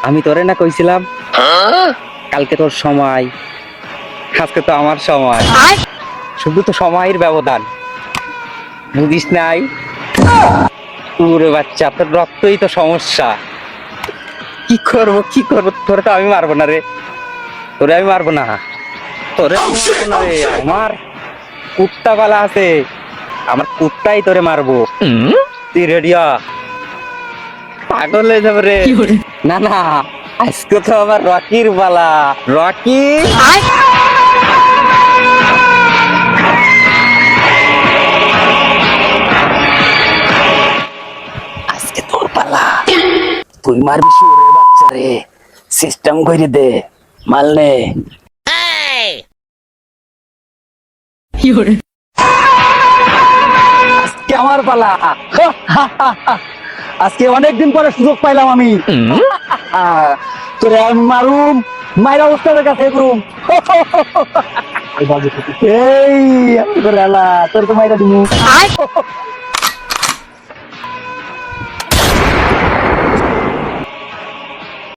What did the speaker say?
আমি তোরে না কইছিলাম কালকে তোর সময়, আজকে তো আমার সময়। শুধু তো সময়ের ব্যবধান, বুঝিস নাই? পুরো বাচ্চা, তোর রক্তই তো সমস্যা। কি করবো তোরে তো আমি মারবো না রে, তোরে আমি মারবো না, তোরে আমি মারবো না রে। আমার কুত্তা পালা আছে, আমার কুত্তাই তোরে মারবো। তুই রেডিয়া? পাগল হয়ে যাবে রে। না না, আজকে তো আমার রকির পালা। রকি, আজকে তোর পালা। তুই মারবি শুয়োরের বাচ্চা রে। সিস্টেম করে দে, মাল নে। আজকে আমার পালা। আজকে অনেকদিন পরে সুযোগ পাইলাম আমি। তোরে আমি মারুম, মাইরা উস্তাদের কাছে করুম। এই আমি তোর এলা, তোর তো মাইরা দিমু।